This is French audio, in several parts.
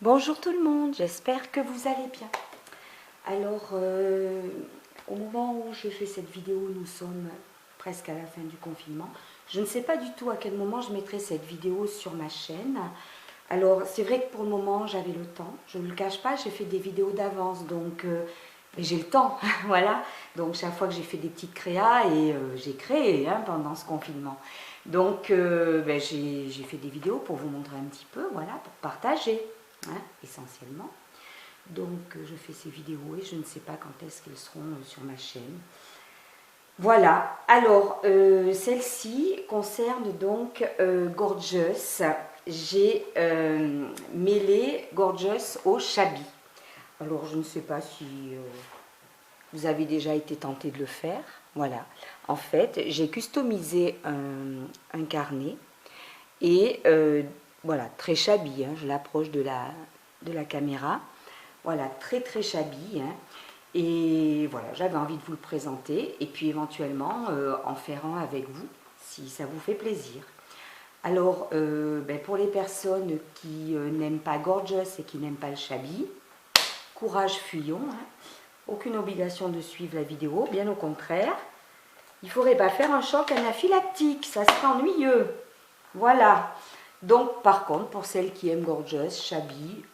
Bonjour tout le monde, j'espère que vous allez bien. Alors, au moment où je fais cette vidéo, nous sommes presque à la fin du confinement. Je ne sais pas du tout à quel moment je mettrai cette vidéo sur ma chaîne. Alors, c'est vrai que pour le moment, j'avais le temps. Je ne le cache pas, j'ai fait des vidéos d'avance, donc j'ai le temps, voilà. Donc, chaque fois que j'ai fait des petites créas, et j'ai créé pendant ce confinement. Donc, j'ai fait des vidéos pour vous montrer un petit peu, voilà, pour partager. Essentiellement. Donc je fais ces vidéos et je ne sais pas quand est-ce qu'elles seront sur ma chaîne. Voilà, alors celle-ci concerne donc Gorgeous. J'ai mêlé Gorgeous au Shabby. Alors je ne sais pas si vous avez déjà été tenté de le faire. Voilà, en fait j'ai customisé un carnet et voilà, très shabby, je l'approche de la caméra. Voilà, très très shabby. Et voilà, j'avais envie de vous le présenter et puis éventuellement en faire un avec vous, si ça vous fait plaisir. Alors, pour les personnes qui n'aiment pas Gorgeous et qui n'aiment pas le shabby, courage, fuyons. Aucune obligation de suivre la vidéo, bien au contraire. Il ne faudrait pas faire un choc anaphylactique, ça serait ennuyeux. Voilà. Donc, par contre, pour celles qui aiment Gorgeous, Shabby,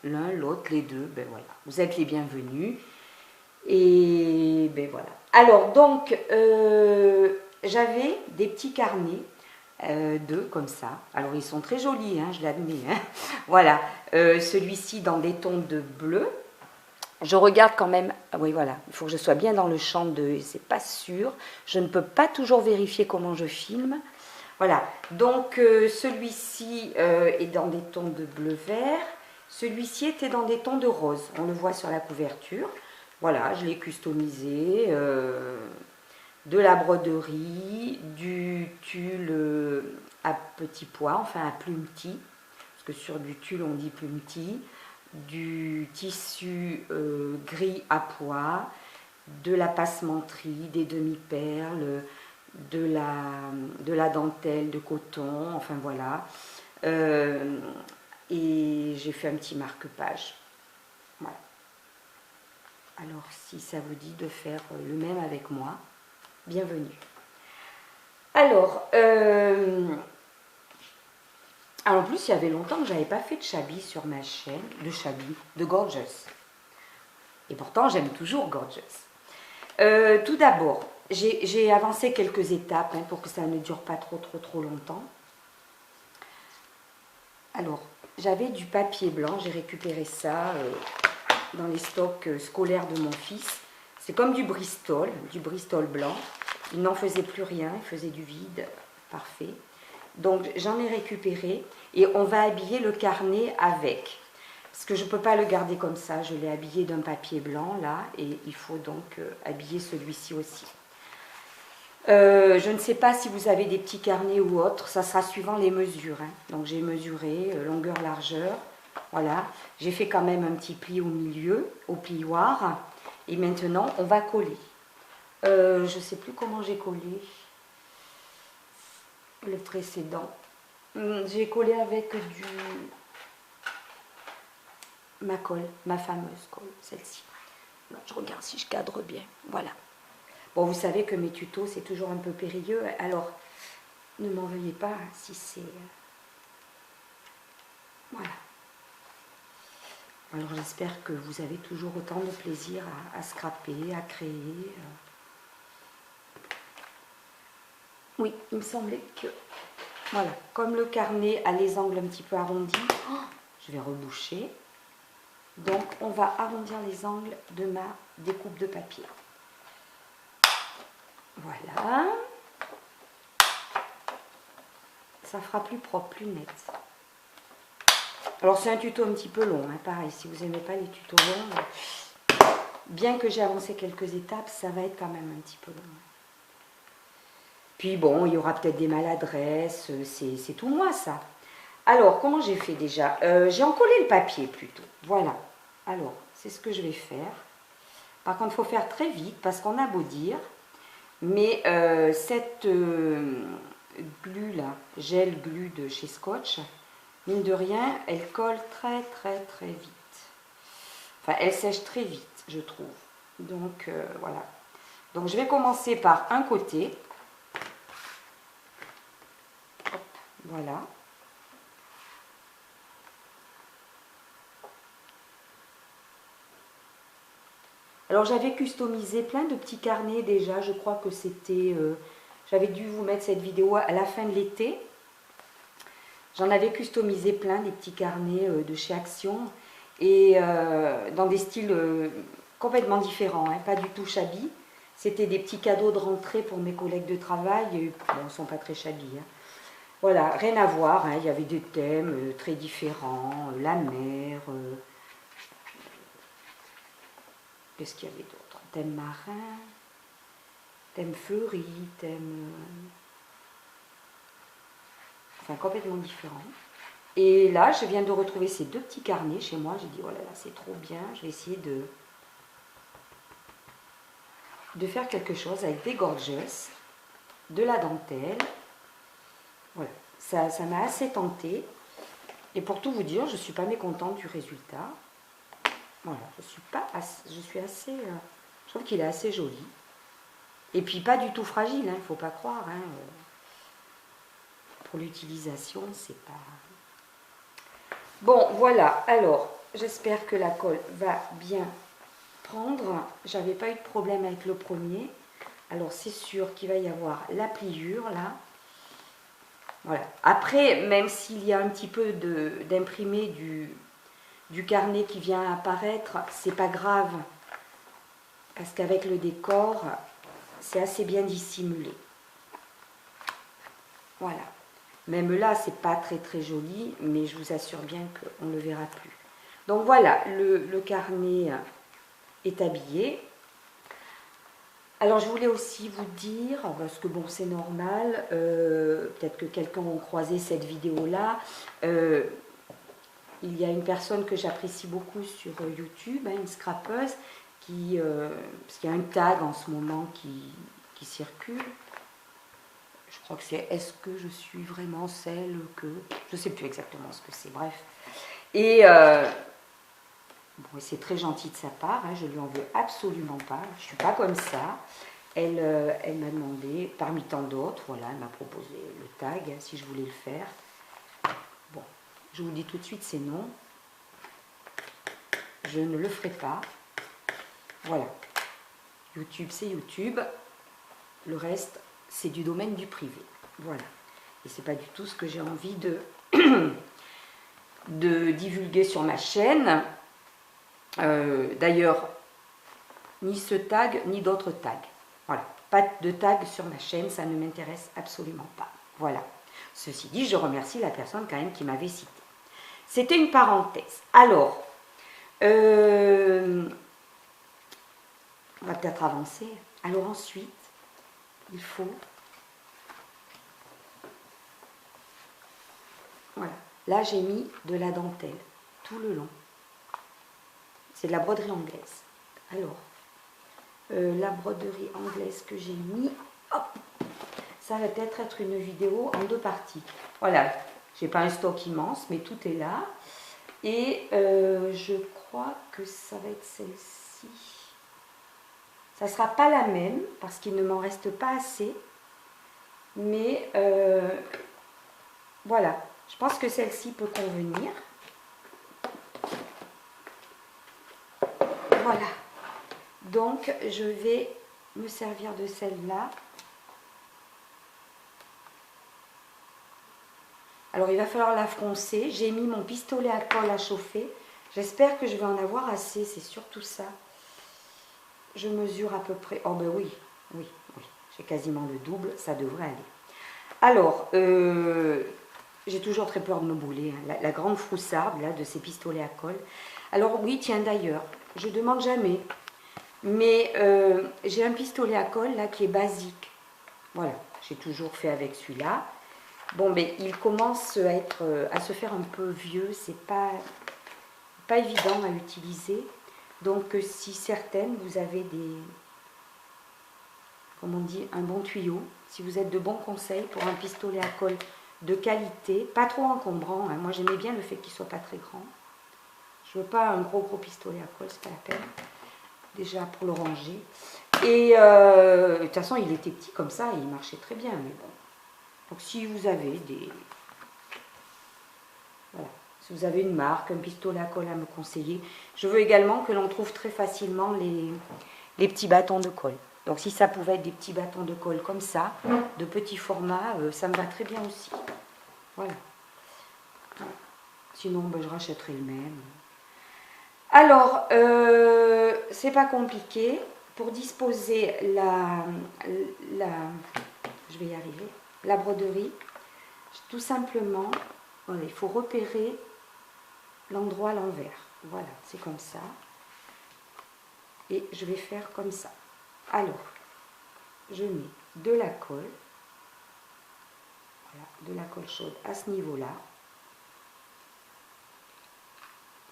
l'un, l'autre, les deux, ben voilà, vous êtes les bienvenus. Et ben voilà. Alors, donc, j'avais des petits carnets, deux comme ça. Alors, ils sont très jolis, je l'admets. Voilà. Celui-ci dans des tons de bleu. Je regarde quand même, oui voilà, il faut que je sois bien dans le champ de, c'est pas sûr. Je ne peux pas toujours vérifier comment je filme. Voilà, donc celui-ci est dans des tons de bleu-vert, celui-ci était dans des tons de rose, on le voit sur la couverture. Voilà, je l'ai customisé, de la broderie, du tulle à petits pois, enfin à plumetis, parce que sur du tulle on dit plumetis, du tissu gris à pois, de la passementerie, des demi-perles, de la dentelle de coton, enfin voilà. Et j'ai fait un petit marque-page. Voilà. Alors si ça vous dit de faire le même avec moi, bienvenue. Alors, en plus il y avait longtemps que je n'avais pas fait de shabby sur ma chaîne, de shabby, de Gorgeous. Et pourtant j'aime toujours Gorgeous. Tout d'abord, j'ai avancé quelques étapes pour que ça ne dure pas trop longtemps. Alors, j'avais du papier blanc, j'ai récupéré ça dans les stocks scolaires de mon fils. C'est comme du Bristol blanc. Il n'en faisait plus rien, il faisait du vide, parfait. Donc j'en ai récupéré et on va habiller le carnet avec. Parce que je ne peux pas le garder comme ça, je l'ai habillé d'un papier blanc là et il faut donc habiller celui-ci aussi. Je ne sais pas si vous avez des petits carnets ou autres, ça sera suivant les mesures. Donc j'ai mesuré longueur, largeur, voilà. J'ai fait quand même un petit pli au milieu, au plioir. Et maintenant, on va coller. Je ne sais plus comment j'ai collé le précédent. J'ai collé avec ma colle, ma fameuse colle, celle-ci. Je regarde si je cadre bien, voilà. Bon, vous savez que mes tutos, c'est toujours un peu périlleux, alors ne m'en veuillez pas si c'est... Voilà. Alors j'espère que vous avez toujours autant de plaisir à scraper, à créer. Oui, il me semblait que... Voilà, comme le carnet a les angles un petit peu arrondis, je vais reboucher. Donc on va arrondir les angles de ma découpe de papier. Voilà. Ça fera plus propre, plus net. Alors c'est un tuto un petit peu long, pareil, si vous n'aimez pas les tutos longs, bien que j'ai avancé quelques étapes, ça va être quand même un petit peu long. Puis bon, il y aura peut-être des maladresses, c'est tout moi ça. Alors, comment j'ai fait déjà? J'ai encollé le papier plutôt, voilà. Alors, c'est ce que je vais faire. Par contre, il faut faire très vite parce qu'on a beau dire, mais cette glue là, gel glue de chez Scotch, mine de rien, elle colle très vite. Enfin, elle sèche très vite, je trouve. Donc, voilà. Donc, je vais commencer par un côté. Hop, voilà. Alors, j'avais customisé plein de petits carnets déjà. Je crois que c'était... j'avais dû vous mettre cette vidéo à la fin de l'été. J'en avais customisé plein, des petits carnets de chez Action. Et dans des styles complètement différents, hein, pas du tout shabby. C'était des petits cadeaux de rentrée pour mes collègues de travail. Et, bon, ils ne sont pas très shabby. Hein. Voilà, rien à voir. Hein, il y avait des thèmes très différents. La mer. Qu'est-ce qu'il y avait d'autre? Thème marin. Thème fleuri. Thème... enfin, complètement différent. Et là, je viens de retrouver ces deux petits carnets chez moi. J'ai dit, oh là là, c'est trop bien. Je vais essayer de faire quelque chose avec des gorgeous, de la dentelle. Voilà, ça m'a assez tenté. Et pour tout vous dire, je ne suis pas mécontente du résultat. Voilà, je suis assez... je trouve qu'il est assez joli. Et puis pas du tout fragile, il ne faut pas croire. Hein, pour l'utilisation, c'est pas... Bon, voilà, alors, j'espère que la colle va bien prendre. J'avais pas eu de problème avec le premier. Alors, c'est sûr qu'il va y avoir la pliure, là. Voilà. Après, même s'il y a un petit peu d'imprimé du carnet qui vient apparaître, c'est pas grave. Parce qu'avec le décor, c'est assez bien dissimulé. Voilà. Même là, c'est pas très joli, mais je vous assure bien qu'on ne le verra plus. Donc voilà, le carnet est habillé. Alors je voulais aussi vous dire, parce que bon c'est normal, peut-être que quelqu'un a croisé cette vidéo-là, il y a une personne que j'apprécie beaucoup sur YouTube, hein, une scrapeuse, parce qu'il y a un tag en ce moment qui circule. Je crois que c'est « Est-ce que je suis vraiment celle que... » Je ne sais plus exactement ce que c'est, bref. Et bon, c'est très gentil de sa part, hein, je ne lui en veux absolument pas, je ne suis pas comme ça. Elle m'a demandé, parmi tant d'autres, voilà, elle m'a proposé le tag, hein, si je voulais le faire. Bon, je vous dis tout de suite, c'est non. Je ne le ferai pas. Voilà. YouTube, c'est YouTube. Le reste, c'est du domaine du privé. Voilà. Et c'est pas du tout ce que j'ai envie de divulguer sur ma chaîne. D'ailleurs, ni ce tag, ni d'autres tags. Voilà. Pas de tag sur ma chaîne, ça ne m'intéresse absolument pas. Voilà. Ceci dit, je remercie la personne quand même qui m'avait cité. C'était une parenthèse. Alors, on va peut-être avancer. Alors ensuite, il faut... Voilà. Là, j'ai mis de la dentelle tout le long. C'est de la broderie anglaise. Alors, la broderie anglaise que j'ai mis, hop, ça va peut-être être une vidéo en deux parties. Voilà, j'ai pas un stock immense, mais tout est là. Et je crois que ça va être celle-ci. Ça ne sera pas la même, parce qu'il ne m'en reste pas assez. Mais voilà, je pense que celle-ci peut convenir. Voilà. Donc, je vais me servir de celle-là. Alors, il va falloir la froncer. J'ai mis mon pistolet à colle à chauffer. J'espère que je vais en avoir assez. C'est surtout ça. Je mesure à peu près... Oh ben oui. J'ai quasiment le double. Ça devrait aller. Alors, j'ai toujours très peur de me brûler. Hein. La grande froussarde, là, de ces pistolets à colle. Alors oui, tiens, d'ailleurs, je demande jamais. Mais j'ai un pistolet à colle, là, qui est basique. Voilà, j'ai toujours fait avec celui-là. Bon, mais il commence à se faire un peu vieux. C'est pas évident à utiliser. Donc, si certaines, vous avez comme on dit, un bon tuyau, si vous êtes de bons conseils pour un pistolet à colle de qualité, pas trop encombrant. Hein. Moi, j'aimais bien le fait qu'il soit pas très grand. Je veux pas un gros pistolet à colle, c'est pas la peine. Déjà pour le ranger. Et de toute façon, il était petit comme ça, et il marchait très bien. Mais bon. Donc si vous avez des... Voilà. Si vous avez une marque, un pistolet à colle à me conseiller. Je veux également que l'on trouve très facilement les petits bâtons de colle. Donc si ça pouvait être des petits bâtons de colle comme ça, de petits formats, ça me va très bien aussi. Voilà. Sinon, ben, je rachèterai le même. Alors, c'est pas compliqué. Pour disposer je vais y arriver, la broderie, tout simplement, voilà, il faut repérer l'endroit à l'envers. Voilà, c'est comme ça. Et je vais faire comme ça. Alors, je mets de la colle, voilà, de la colle chaude à ce niveau-là.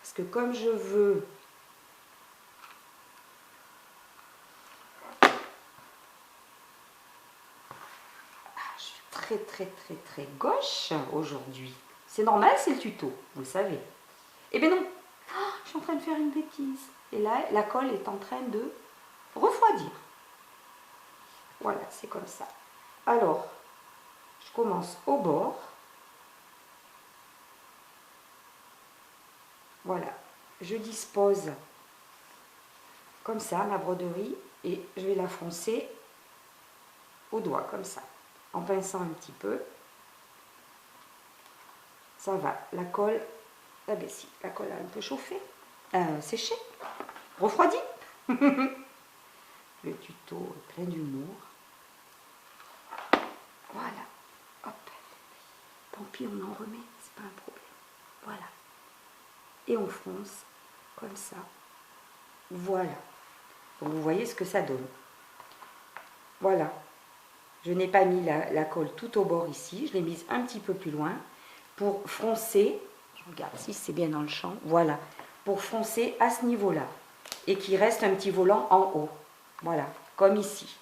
Parce que comme je veux très gauche aujourd'hui. C'est normal, c'est le tuto, vous le savez. Eh bien non, je suis en train de faire une bêtise. Et là, la colle est en train de refroidir. Voilà, c'est comme ça. Alors, je commence au bord. Voilà, je dispose comme ça ma broderie et je vais la froncer au doigt, comme ça, en pinçant un petit peu. Ça va, la colle, ah ben si, la colle a un peu chauffé, séché, refroidi. Le tuto est plein d'humour. Voilà, hop, tant pis, on en remet, c'est pas un problème. Voilà, et on fronce comme ça. Voilà, donc vous voyez ce que ça donne. Voilà, je n'ai pas mis la colle tout au bord ici, je l'ai mise un petit peu plus loin pour froncer. Je regarde si c'est bien dans le champ. Voilà, pour froncer à ce niveau-là et qu'il reste un petit volant en haut. Voilà, comme ici.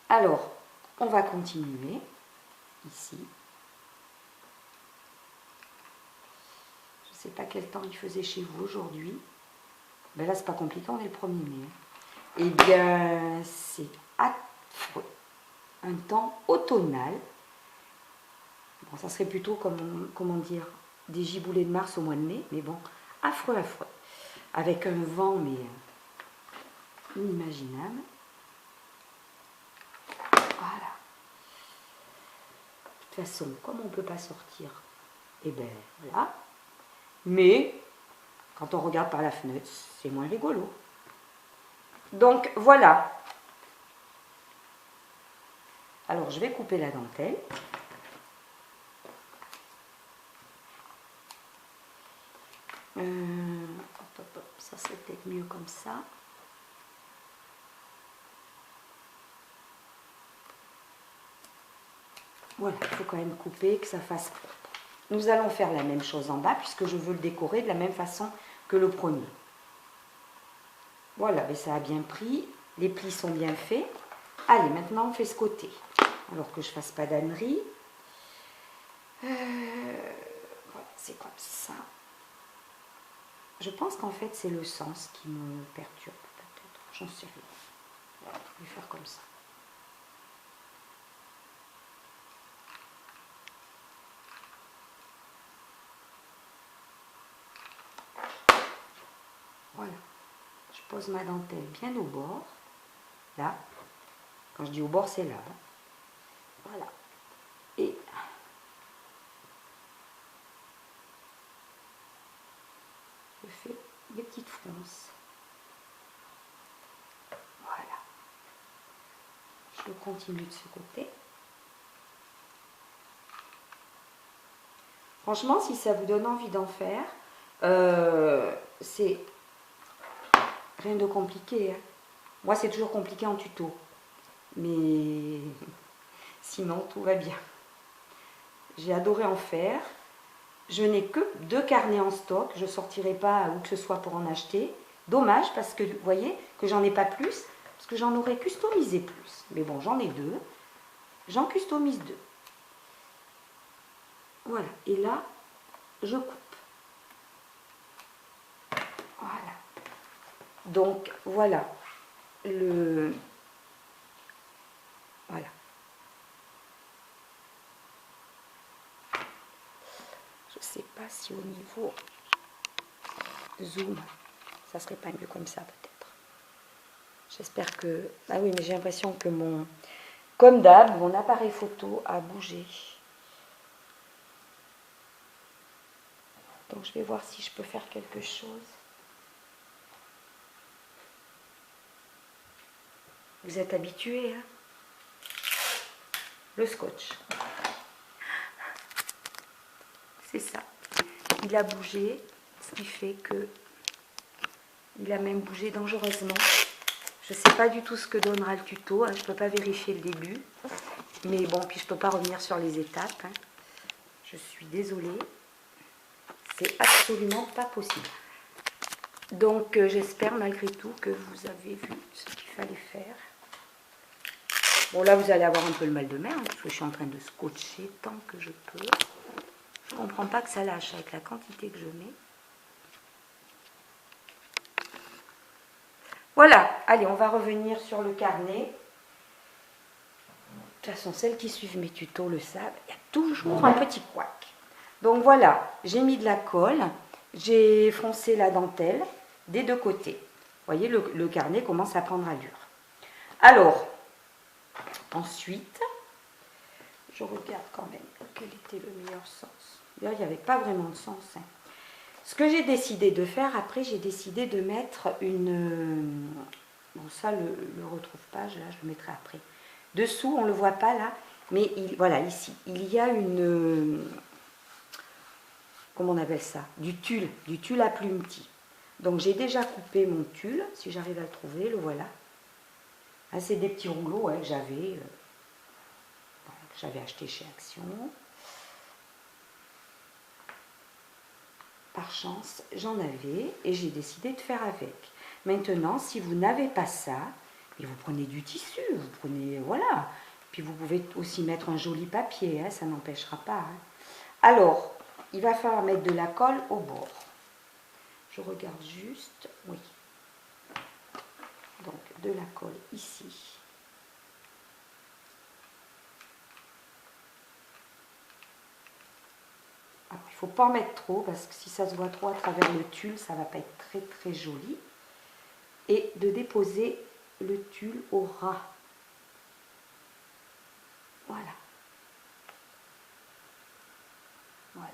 Alors, on va continuer ici. Je ne sais pas quel temps il faisait chez vous aujourd'hui. Ben là, c'est pas compliqué, on est le 1er mai. Eh bien, c'est affreux. Un temps automnal. Bon, ça serait plutôt, comme, comment dire, des giboulées de mars au mois de mai, mais bon, affreux, affreux. Avec un vent, mais inimaginable. Voilà. De toute façon, comme on ne peut pas sortir, eh bien, voilà. Mais, quand on regarde par la fenêtre, c'est moins rigolo. Donc, voilà. Alors, je vais couper la dentelle. Hop, hop, hop, ça serait peut-être mieux comme ça. Voilà, il faut quand même couper, que ça fasse propre. Nous allons faire la même chose en bas, puisque je veux le décorer de la même façon que le premier. Voilà, mais ça a bien pris, les plis sont bien faits. Allez, maintenant on fait ce côté. Alors que je ne fasse pas d'ânerie. Voilà, c'est comme ça. Je pense qu'en fait c'est le sens qui me perturbe peut-être, j'en sais rien. Voilà, je vais faire comme ça. Voilà, je pose ma dentelle bien au bord, là, quand je dis au bord c'est là, voilà, et je fais des petites fronces, voilà, je continue de ce côté. Franchement, si ça vous donne envie d'en faire, c'est rien de compliqué. Hein. Moi, c'est toujours compliqué en tuto. Mais sinon, tout va bien. J'ai adoré en faire. Je n'ai que 2 carnets en stock. Je ne sortirai pas où que ce soit pour en acheter. Dommage, parce que vous voyez que j'en ai pas plus. Parce que j'en aurais customisé plus. Mais bon, j'en ai 2. J'en customise 2. Voilà, et là, je coupe. Voilà. Donc, voilà. Voilà. Je sais pas si au niveau zoom, ça serait pas mieux comme ça peut-être. J'espère que... Ah oui, mais j'ai l'impression que comme d'hab, mon appareil photo a bougé. Donc je vais voir si je peux faire quelque chose. Vous êtes habitués, hein? Le scotch. C'est ça. Il a bougé, ce qui fait que il a même bougé dangereusement. Je ne sais pas du tout ce que donnera le tuto, hein. Je ne peux pas vérifier le début. Mais bon, puis je ne peux pas revenir sur les étapes, hein. Je suis désolée. C'est absolument pas possible. Donc j'espère malgré tout que vous avez vu ce qu'il fallait faire. Bon là vous allez avoir un peu le mal de mer, hein, parce que je suis en train de scotcher tant que je peux. Je ne comprends pas que ça lâche avec la quantité que je mets. Voilà, allez, on va revenir sur le carnet. De toute façon, celles qui suivent mes tutos le savent, il y a toujours un petit couac. Donc voilà, j'ai mis de la colle, j'ai froncé la dentelle des deux côtés. Vous voyez, le carnet commence à prendre allure. Alors, ensuite, je regarde quand même quel était le meilleur sens. Là, il n'y avait pas vraiment de sens, hein. Ce que j'ai décidé de faire, après, j'ai décidé de mettre une... Bon, ça, le retrouve-page, là, je le mettrai après. Dessous, on ne le voit pas, là, mais voilà, ici, il y a une... Comment on appelle ça? Du tulle à plumetis. Donc, j'ai déjà coupé mon tulle, si j'arrive à le trouver, le voilà. Ah, c'est des petits rouleaux, ouais, que j'avais acheté chez Action. Par chance, j'en avais et j'ai décidé de faire avec. Maintenant, si vous n'avez pas ça, et vous prenez du tissu, vous prenez, voilà. Puis vous pouvez aussi mettre un joli papier, hein, ça n'empêchera pas. Hein. Alors, il va falloir mettre de la colle au bord. Je regarde juste, oui. Donc, de la colle ici. Alors, il ne faut pas en mettre trop, parce que si ça se voit trop à travers le tulle, ça ne va pas être très très joli. Et de déposer le tulle au ras. Voilà. Voilà.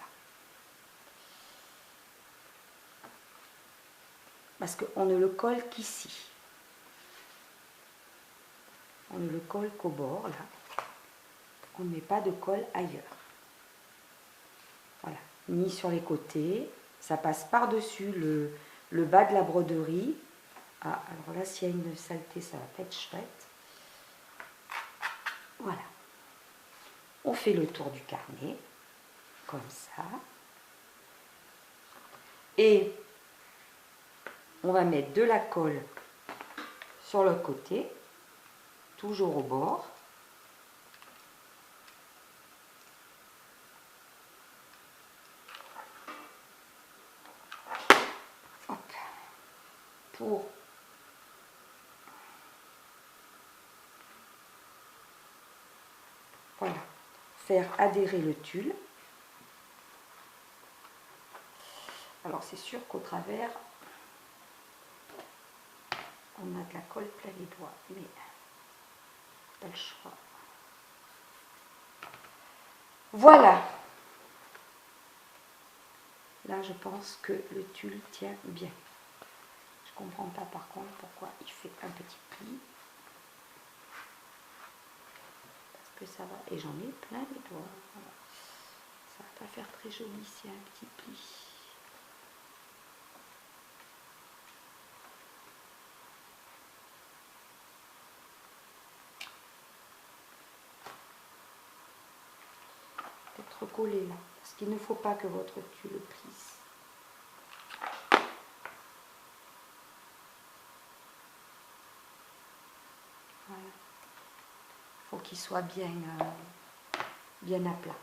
Parce qu'on ne le colle qu'ici. On ne le colle qu'au bord, là. On ne met pas de colle ailleurs. Voilà. Ni sur les côtés. Ça passe par-dessus le bas de la broderie. Ah, alors là, s'il y a une saleté, ça va pas être chouette. Voilà. On fait le tour du carnet, comme ça. Et on va mettre de la colle sur le côté, toujours au bord. Hop. Pour voilà, faire adhérer le tulle. Alors c'est sûr qu'au travers, on a de la colle plein les doigts, mais pas le choix. Voilà. Là, je pense que le tulle tient bien. Je ne comprends pas par contre pourquoi il fait un petit pli. Parce que ça va. Et j'en ai plein les doigts. Voilà. Ça ne va pas faire très joli s'il y a un petit pli. Peut-être recoller là. Parce qu'il ne faut pas que votre tulle plisse. Voilà. Il faut qu'il soit bien, bien à plat.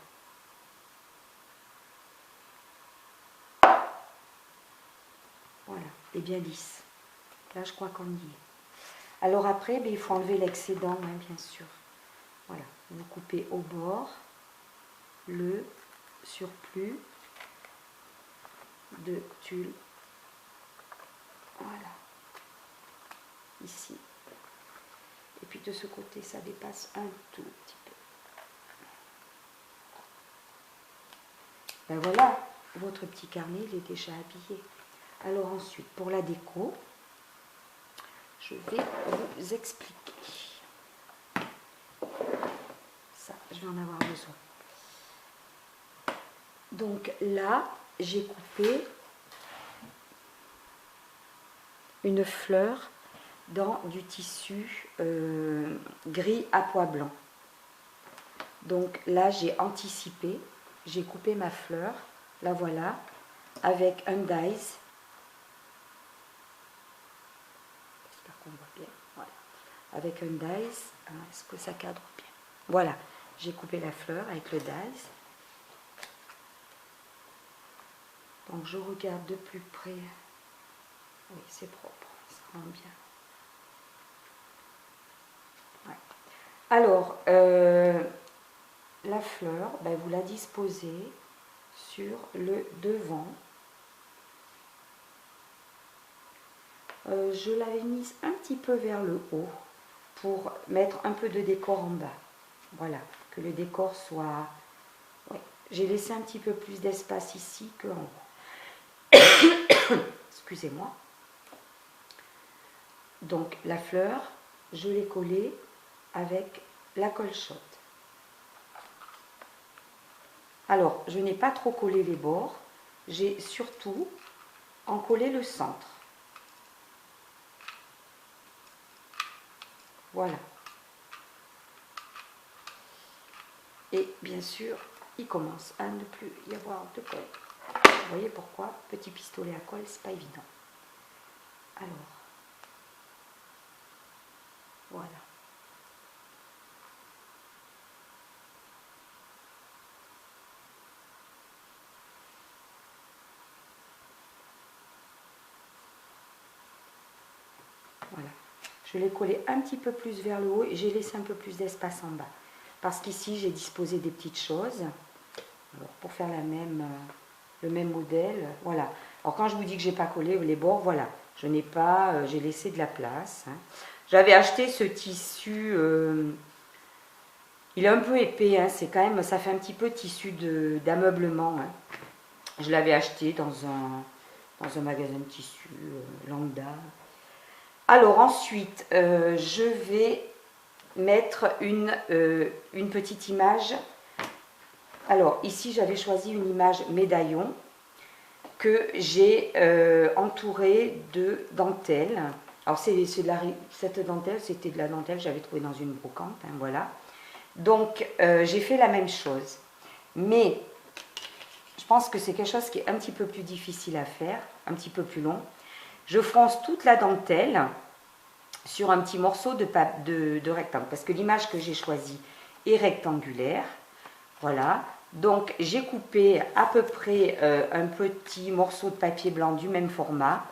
Voilà, et bien lisse. Là, je crois qu'on y est. Alors après, il faut enlever l'excédent, hein, bien sûr. Voilà, vous coupez au bord le surplus de tulle. Voilà, ici. Et puis de ce côté, ça dépasse un tout petit peu. Ben voilà, votre petit carnet, il est déjà habillé. Alors ensuite, pour la déco, je vais vous expliquer. Ça, je vais en avoir besoin. Donc là, j'ai coupé une fleur dans du tissu gris à pois blanc. Donc là, j'ai anticipé, j'ai coupé ma fleur, la voilà, avec un dies. J'espère qu'on voit bien. Voilà. Avec un dies, est-ce que ça cadre bien? Voilà, j'ai coupé la fleur avec le dies. Donc je regarde de plus près. Oui, c'est propre, ça rend bien. Ouais. Alors, la fleur, ben, vous la disposez sur le devant. Je l'avais mise un petit peu vers le haut pour mettre un peu de décor en bas. Voilà, que le décor soit... Ouais. J'ai laissé un petit peu plus d'espace ici qu'en haut. Excusez-moi. Donc la fleur, je l'ai collée avec la colle chaude. Alors, je n'ai pas trop collé les bords, j'ai surtout encollé le centre. Voilà. Et bien sûr, il commence à ne plus y avoir de colle. Vous voyez pourquoi? Petit pistolet à colle, c'est pas évident. Alors, voilà. Voilà. Je l'ai collé un petit peu plus vers le haut et j'ai laissé un peu plus d'espace en bas. Parce qu'ici, j'ai disposé des petites choses. Alors, pour faire le même modèle, voilà. Alors, quand je vous dis que j'ai pas collé les bords, voilà. Je n'ai pas, j'ai laissé de la place. Hein. J'avais acheté ce tissu, il est un peu épais, hein, c'est quand même, ça fait un petit peu tissu d'ameublement. Hein. Je l'avais acheté dans un magasin de tissu lambda. Alors ensuite, je vais mettre une petite image. Alors ici, j'avais choisi une image médaillon que j'ai entourée de dentelle. Alors cette dentelle, c'était de la dentelle que j'avais trouvée dans une brocante, hein, voilà. Donc j'ai fait la même chose, mais je pense que c'est quelque chose qui est un petit peu plus difficile à faire, un petit peu plus long. Je fronce toute la dentelle sur un petit morceau de rectangle, parce que l'image que j'ai choisie est rectangulaire. Voilà, donc j'ai coupé à peu près un petit morceau de papier blanc du même format.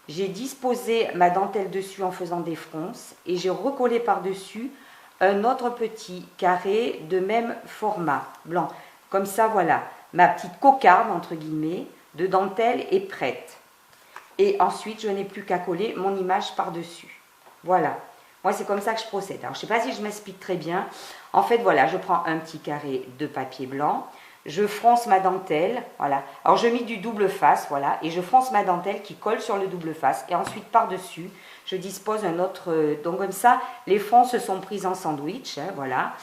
J'ai disposé ma dentelle dessus en faisant des fronces et j'ai recollé par-dessus un autre petit carré de même format blanc. Comme ça, voilà, ma petite cocarde, entre guillemets, de dentelle est prête. Et ensuite, je n'ai plus qu'à coller mon image par-dessus. Voilà. Moi, c'est comme ça que je procède. Alors, je ne sais pas si je m'explique très bien. En fait, voilà, je prends un petit carré de papier blanc. Je fronce ma dentelle, voilà. Alors, je mets du double face, voilà. Et je fronce ma dentelle qui colle sur le double face. Et ensuite, par-dessus, je dispose un autre... donc, comme ça, les fronces sont prises en sandwich, hein, voilà.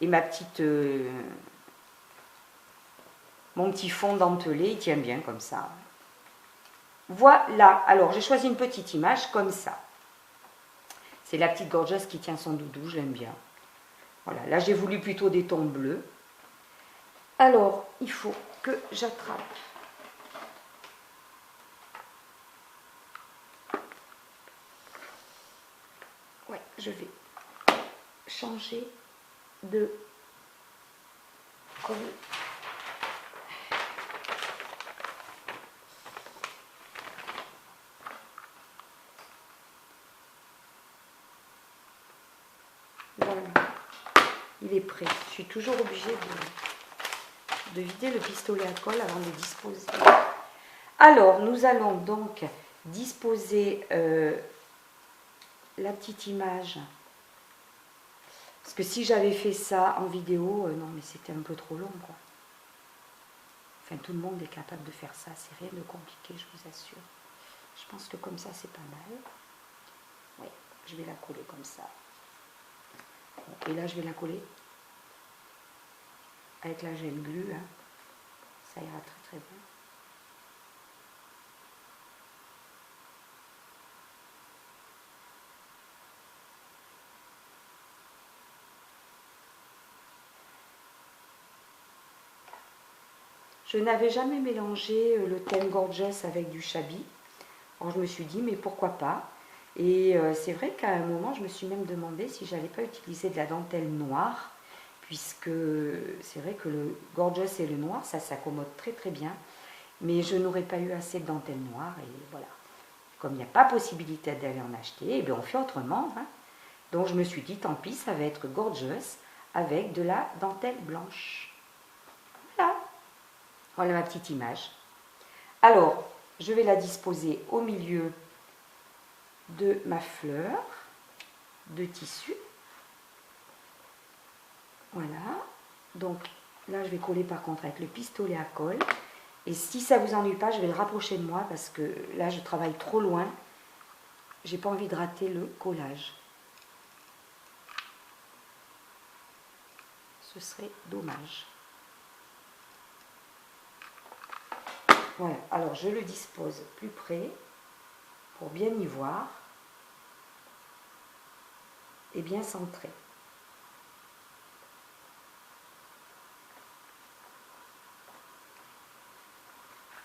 Et ma petite... mon petit fond dentelé, il tient bien comme ça. Voilà. Alors, j'ai choisi une petite image comme ça. C'est la petite gorgeuse qui tient son doudou, je l'aime bien. Voilà, là j'ai voulu plutôt des tons bleus. Alors, il faut que j'attrape. Ouais, je vais changer de colle. Voilà, il est prêt. Je suis toujours obligée de vider le pistolet à colle avant de disposer. Alors, nous allons donc disposer la petite image. Parce que si j'avais fait ça en vidéo, non mais c'était un peu trop long, quoi. Enfin, tout le monde est capable de faire ça, c'est rien de compliqué, je vous assure. Je pense que comme ça, c'est pas mal. Oui, je vais la coller comme ça. Et là, je vais la coller avec la gel glue, hein. Ça ira très très bien. Je n'avais jamais mélangé le thème Gorgeous avec du Shabby. Alors je me suis dit, mais pourquoi pas? Et c'est vrai qu'à un moment, je me suis même demandé si j'allais pas utiliser de la dentelle noire, puisque c'est vrai que le Gorgeous et le noir, ça s'accommode très très bien. Mais je n'aurais pas eu assez de dentelle noire, et voilà. Comme il n'y a pas possibilité d'aller en acheter, eh bien on fait autrement, hein. Donc je me suis dit, tant pis, ça va être Gorgeous avec de la dentelle blanche. Voilà. Voilà ma petite image. Alors, je vais la disposer au milieu de ma fleur de tissu. Voilà. Donc, là, je vais coller par contre avec le pistolet à colle. Et si ça ne vous ennuie pas, je vais le rapprocher de moi parce que là, je travaille trop loin. J'ai pas envie de rater le collage. Ce serait dommage. Voilà, alors je le dispose plus près pour bien y voir et bien centré.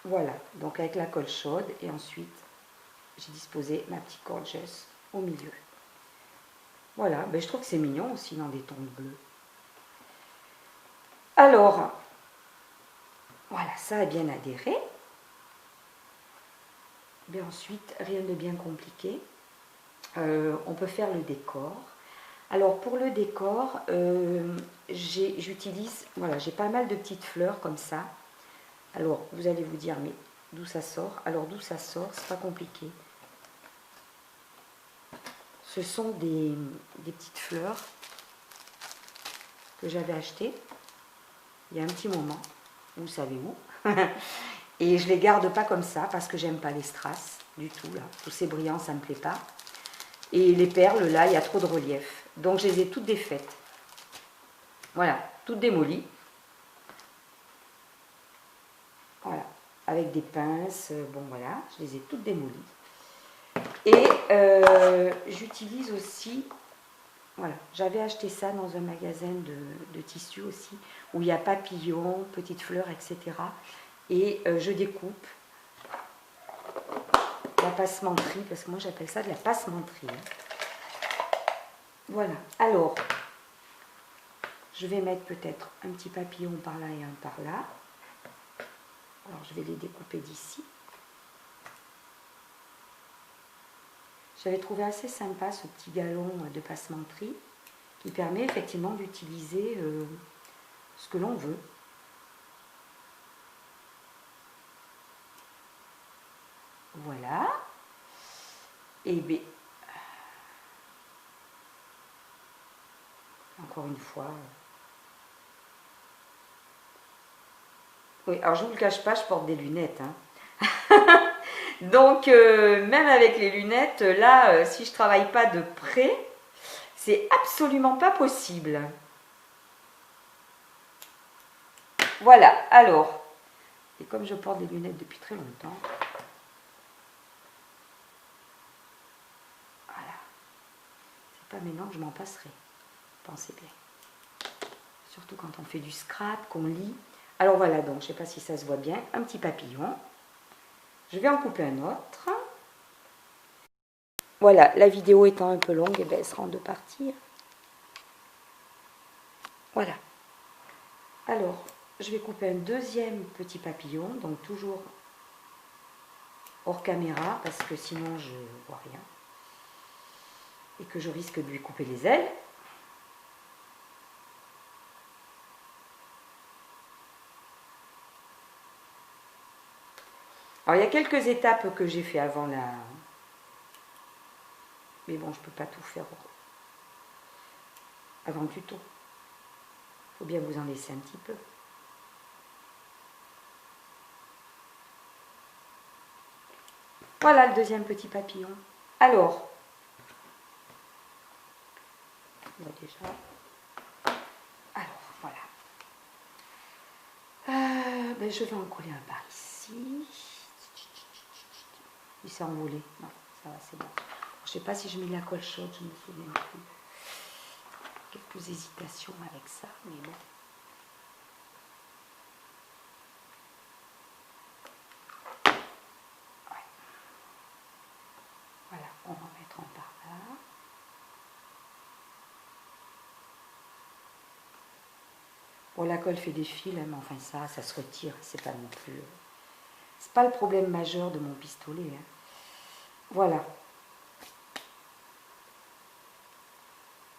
Voilà, donc avec la colle chaude et ensuite j'ai disposé ma petite Gorgeous au milieu. Voilà, ben je trouve que c'est mignon aussi dans des tons bleus. Alors, voilà, ça a bien adhéré. Mais ensuite, rien de bien compliqué. On peut faire le décor. Alors pour le décor, j'utilise, voilà, j'ai pas mal de petites fleurs comme ça. Alors vous allez vous dire, mais d'où ça sort? Alors d'où ça sort, c'est pas compliqué. Ce sont des petites fleurs que j'avais achetées il y a un petit moment, vous savez où. Et je les garde pas comme ça parce que j'aime pas les strass du tout là. Tous ces brillants, ça me plaît pas. Et les perles là, il y a trop de relief. Donc je les ai toutes défaites. Voilà, toutes démolies. Voilà, avec des pinces. Bon voilà, je les ai toutes démolies. Et j'utilise aussi, voilà, j'avais acheté ça dans un magasin de tissus aussi, où il y a papillons, petites fleurs, etc. Et je découpe la passementerie, parce que moi j'appelle ça de la passementerie. Voilà, alors, je vais mettre peut-être un petit papillon par là et un par là. Alors je vais les découper d'ici. J'avais trouvé assez sympa ce petit galon de passementerie qui permet effectivement d'utiliser ce que l'on veut. Voilà. Et bien, encore une fois. Oui, alors je ne vous le cache pas, je porte des lunettes. Hein. Donc, même avec les lunettes, là, si je ne travaille pas de près, c'est absolument pas possible. Voilà, alors, et comme je porte des lunettes depuis très longtemps, voilà, c'est pas maintenant que je m'en passerai, pensez bien. Surtout quand on fait du scrap, qu'on lit. Alors voilà, donc, je ne sais pas si ça se voit bien, un petit papillon. Je vais en couper un autre. Voilà, la vidéo étant un peu longue, et bien, elle sera en deux parties. Voilà. Alors, je vais couper un deuxième petit papillon, donc toujours hors caméra, parce que sinon je ne vois rien. Et que je risque de lui couper les ailes. Alors, il y a quelques étapes que j'ai fait avant la... Mais bon, je ne peux pas tout faire avant le tuto. Il faut bien vous en laisser un petit peu. Voilà le deuxième petit papillon. Alors, on va déjà... Alors, voilà. Ben, je vais en coller un par ici. Il s'est envolé. Non, ça va, c'est bon. Je ne sais pas si je mets de la colle chaude, je ne me souviens plus. Quelques hésitations avec ça, mais bon. Ouais. Voilà, on va en mettre un par là. Bon, la colle fait des fils, mais enfin ça se retire, c'est pas non plus... C'est pas le problème majeur de mon pistolet. Hein. Voilà.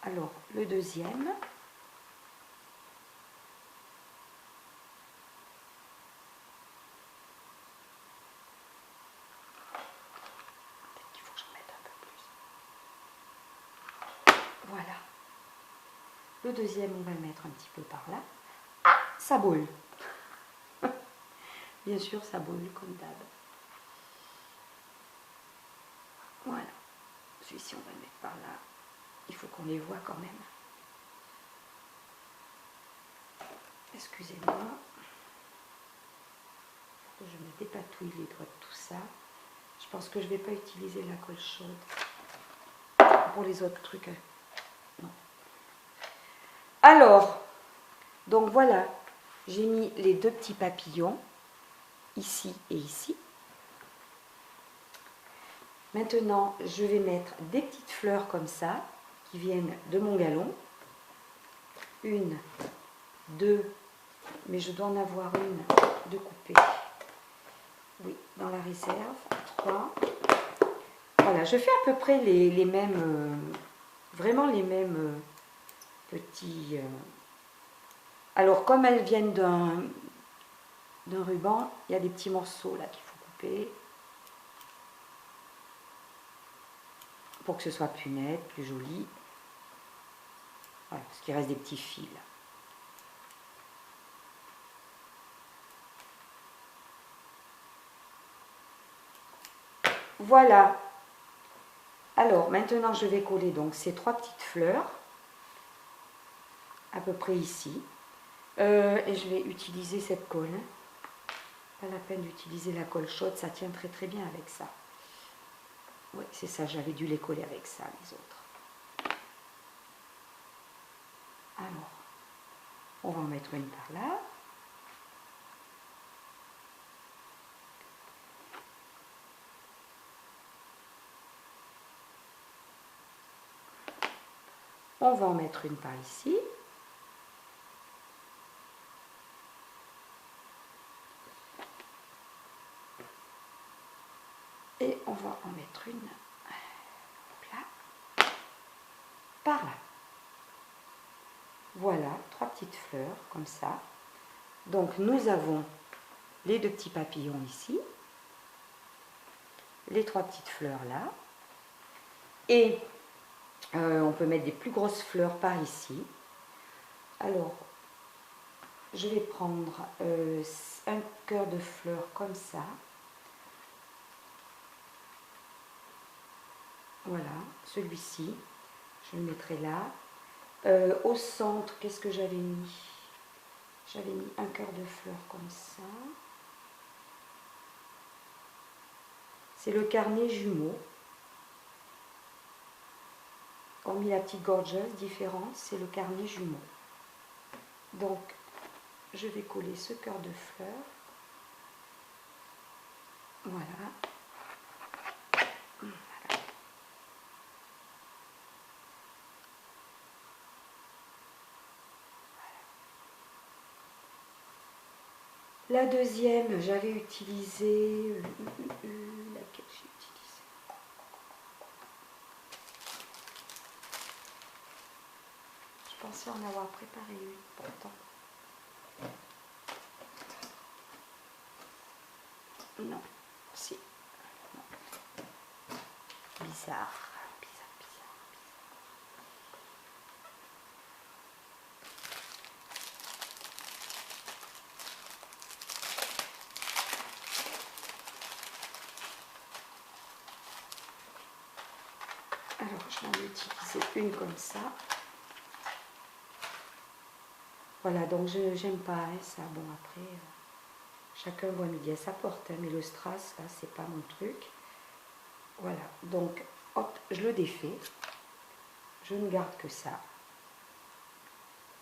Alors, le deuxième. Peut-être qu'il faut que j'en mette un peu plus. Voilà. Le deuxième, on va le mettre un petit peu par là. Ah, ça boule. Bien sûr, ça boule comme d'hab. Voilà. Celui-ci, on va le mettre par là. Il faut qu'on les voit quand même. Excusez-moi. Je me dépatouille les doigts de tout ça. Je pense que je ne vais pas utiliser la colle chaude pour les autres trucs. Non. Alors, donc voilà, j'ai mis les deux petits papillons, ici et ici. Maintenant, je vais mettre des petites fleurs comme ça, qui viennent de mon galon. Une, deux, mais je dois en avoir une de coupée. Oui, dans la réserve. 3. Voilà, je fais à peu près les mêmes, vraiment les mêmes petits... Alors, comme elles viennent d'un ruban, il y a des petits morceaux là qu'il faut couper. Pour que ce soit plus net, plus joli. Voilà, parce qu'il reste des petits fils. Voilà. Alors, maintenant, je vais coller donc ces 3 petites fleurs, à peu près ici. Et je vais utiliser cette colle. Pas la peine d'utiliser la colle chaude, ça tient très très bien avec ça. Oui, c'est ça, j'avais dû les coller avec ça, les autres. Alors, on va en mettre une par là. On va en mettre une par ici. Et on va en mettre une là, par là. Voilà, 3 petites fleurs comme ça. Donc nous avons les 2 petits papillons ici, les 3 petites fleurs là, et on peut mettre des plus grosses fleurs par ici. Alors, je vais prendre un cœur de fleurs comme ça. Voilà, celui-ci, je le mettrai là. Au centre, qu'est-ce que j'avais mis? J'avais mis un cœur de fleurs comme ça. C'est le carnet jumeau. Hormis la petite gorgeuse différente, c'est le carnet jumeau. Donc, je vais coller ce cœur de fleurs. Voilà. Voilà. La deuxième, j'avais utilisé... laquelle j'ai utilisé? Je pensais en avoir préparé une, pourtant. Non, si. Non. Bizarre. Alors, je vais en utiliser une comme ça. Voilà, donc j'aime pas hein, ça. Bon, après, chacun voit midi à sa porte. Hein, mais le strass, là, c'est pas mon truc. Voilà, donc, hop, je le défais. Je ne garde que ça.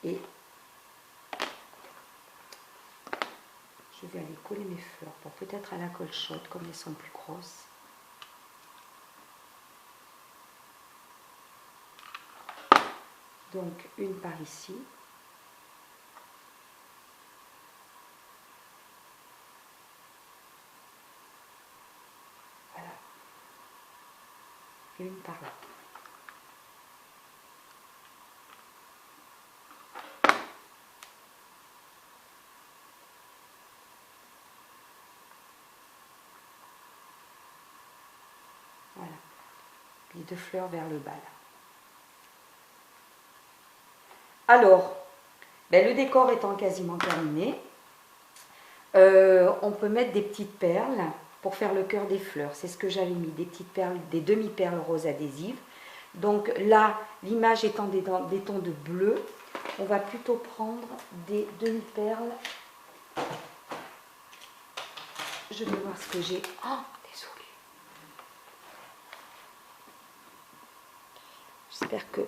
Et je vais aller coller mes fleurs pour peut-être à la colle chaude, comme elles sont plus grosses. Donc, une par ici. Voilà. Une par là. Voilà. Les deux fleurs vers le bas, là. Alors, ben, le décor étant quasiment terminé, on peut mettre des petites perles pour faire le cœur des fleurs. C'est ce que j'avais mis, des petites perles, des demi-perles roses adhésives. Donc là, l'image étant des tons de bleu, on va plutôt prendre des demi-perles. Je vais voir ce que j'ai. Oh, désolée. J'espère que...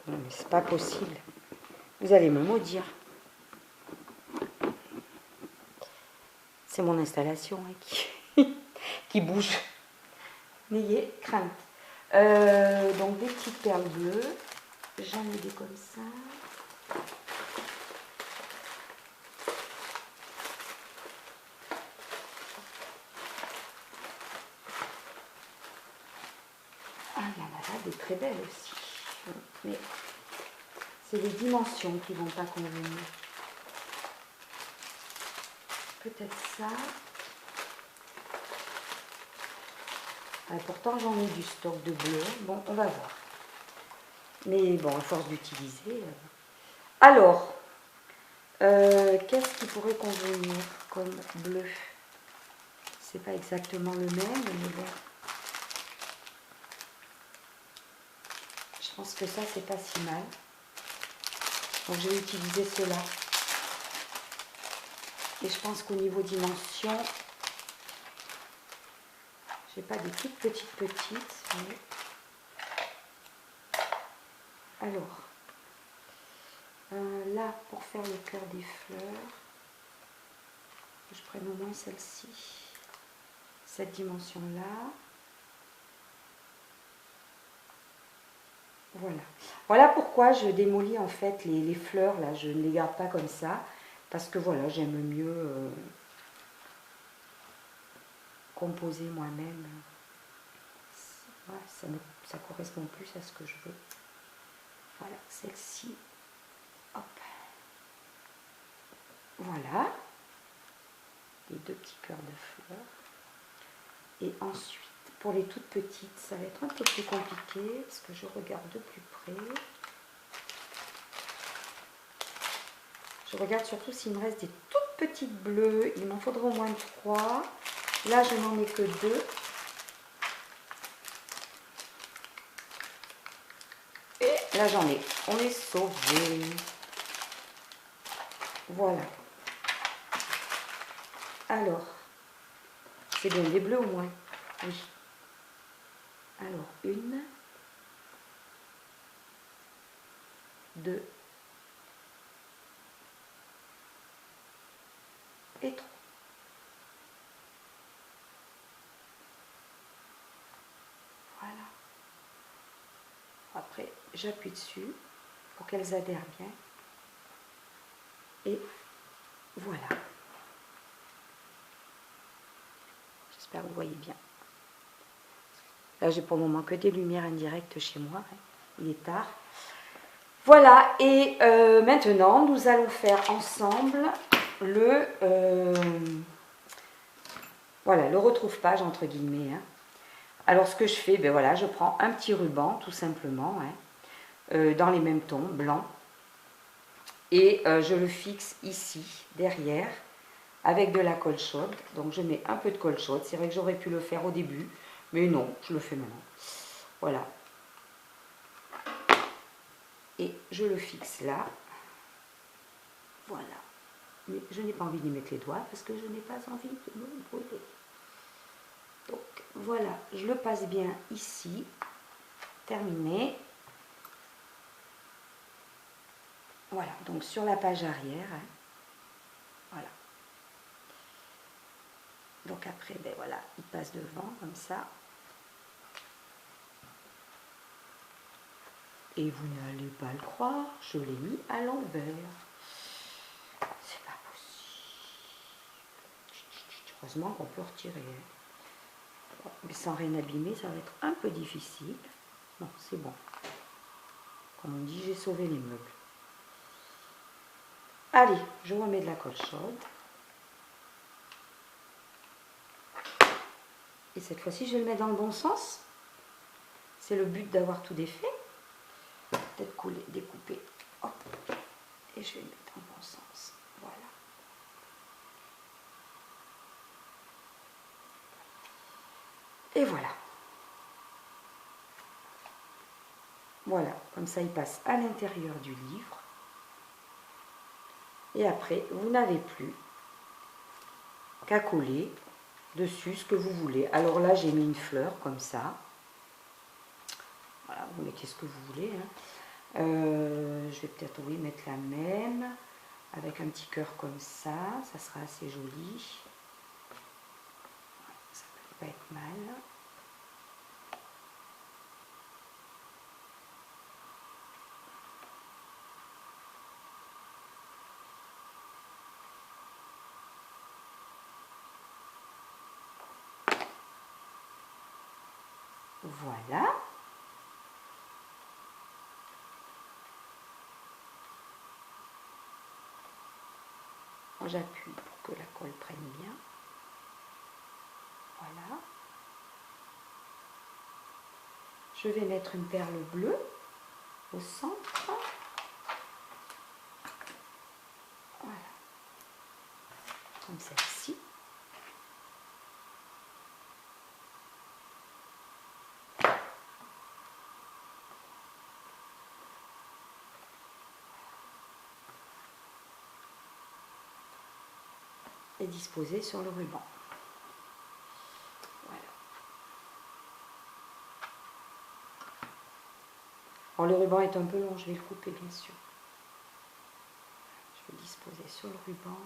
Non, mais c'est pas possible. Vous allez me maudire. C'est mon installation hein, qui bouge. N'ayez crainte. Donc des petites perles bleues. J'en ai des comme ça. Ah là là là, des très belles aussi. Mais c'est les dimensions qui ne vont pas convenir. Peut-être ça. Ah, pourtant j'en ai du stock de bleu. Bon, on va voir. Mais bon, à force d'utiliser. Alors, qu'est-ce qui pourrait convenir comme bleu? C'est pas exactement le même, mais bon. Je pense que ça, c'est pas si mal. Donc je vais utiliser cela. Et je pense qu'au niveau dimension, j'ai pas des toutes petites, mais... Alors, là, pour faire le cœur des fleurs, je prenne au moins celle-ci, cette dimension-là. Voilà. Voilà pourquoi je démolis en fait les fleurs, là, je ne les garde pas comme ça, parce que voilà, j'aime mieux composer moi-même. Voilà, ça correspond plus à ce que je veux. Voilà, celle-ci. Hop. Voilà. Les deux petits cœurs de fleurs. Et ensuite, pour les toutes petites, ça va être un peu plus compliqué, parce que je regarde de plus près. Je regarde surtout s'il me reste des toutes petites bleues. Il m'en faudra au moins 3. Là, je n'en ai que 2. Et là, j'en ai. On est sauvé. Voilà. Alors, c'est bien des bleus au moins. Oui. Alors, 1, 2 et 3. Voilà. Après, j'appuie dessus pour qu'elles adhèrent bien. Et voilà. J'espère que vous voyez bien. Là, j'ai pour le moment que des lumières indirectes chez moi. Il est tard. Voilà, et maintenant, nous allons faire ensemble voilà, le retrouve-page, entre guillemets. Hein. Alors, ce que je fais, ben voilà, je prends un petit ruban, tout simplement, hein, dans les mêmes tons, blanc. Et je le fixe ici, derrière, avec de la colle chaude. Donc, je mets un peu de colle chaude. C'est vrai que j'aurais pu le faire au début, mais non, je le fais maintenant. Voilà. Et je le fixe là. Voilà. Mais je n'ai pas envie d'y mettre les doigts parce que je n'ai pas envie de me brûler. Donc voilà, je le passe bien ici. Terminé. Voilà, donc sur la page arrière. Hein, voilà. Donc après, ben voilà, il passe devant comme ça. Et vous n'allez pas le croire, je l'ai mis à l'envers. C'est pas possible. Heureusement qu'on peut retirer. Hein. Mais sans rien abîmer, ça va être un peu difficile. Non, c'est bon. Comme on dit, j'ai sauvé les meubles. Allez, je remets de la colle chaude. Et cette fois-ci, je vais le mettre dans le bon sens. C'est le but d'avoir tout défait. Peut-être couler, découper. Hop. Et je vais le mettre dans le bon sens. Voilà. Et voilà. Voilà, comme ça il passe à l'intérieur du livre. Et après, vous n'avez plus qu'à coller dessus ce que vous voulez. Alors là, j'ai mis une fleur comme ça. Voilà, vous mettez ce que vous voulez. Hein. Je vais peut-être, oui, mettre la même, avec un petit cœur comme ça sera assez joli. Ça peut pas être mal. Voilà. J'appuie pour que la colle prenne bien. Voilà. Je vais mettre une perle bleue au centre. Voilà. Comme celle-ci. Et disposée sur le ruban. Voilà. Alors le ruban est un peu long, je vais le couper bien sûr. Je vais disposer sur le ruban.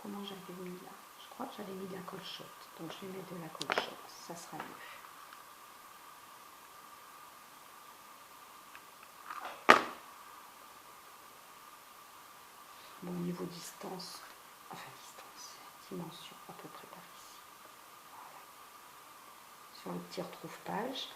Comment j'avais mis là? Je crois que j'avais mis de la colle chaude. Donc je vais mettre de la colle chaude, ça sera mieux. Bon, niveau distance, dimension à peu près par ici. Voilà. Sur le petit retrouve-page.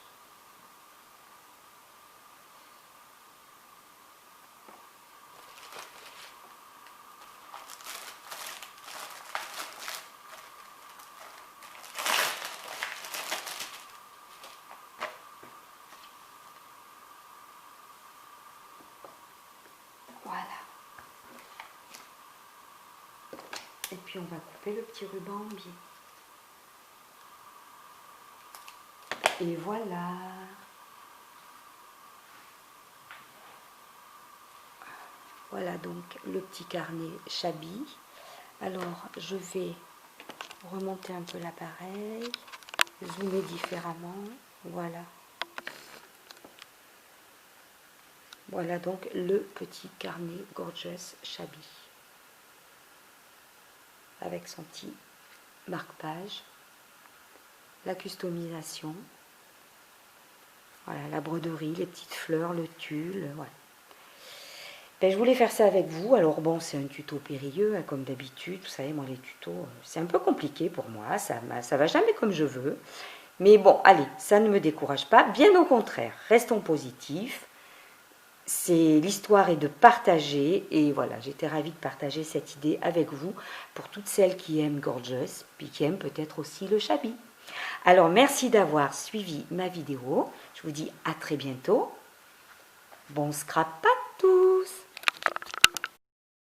Voilà. Et puis on va couper le petit ruban en biais. Et voilà. Voilà donc le petit carnet Chabi. Alors je vais remonter un peu l'appareil, zoomer différemment. Voilà. Voilà donc le petit carnet Gorgeous Chabi. Avec son petit marque-page. La customisation. Voilà, la broderie, les petites fleurs, le tulle. Voilà. Ben, je voulais faire ça avec vous. Alors bon, c'est un tuto périlleux, hein, comme d'habitude. Vous savez, moi, les tutos, c'est un peu compliqué pour moi. Ça va jamais comme je veux. Mais bon, allez, ça ne me décourage pas. Bien au contraire, restons positifs. L'histoire est de partager. Et voilà, j'étais ravie de partager cette idée avec vous pour toutes celles qui aiment Gorgeous, puis qui aiment peut-être aussi le Shabby. Alors, merci d'avoir suivi ma vidéo. Je vous dis à très bientôt. Bon scrap à tous!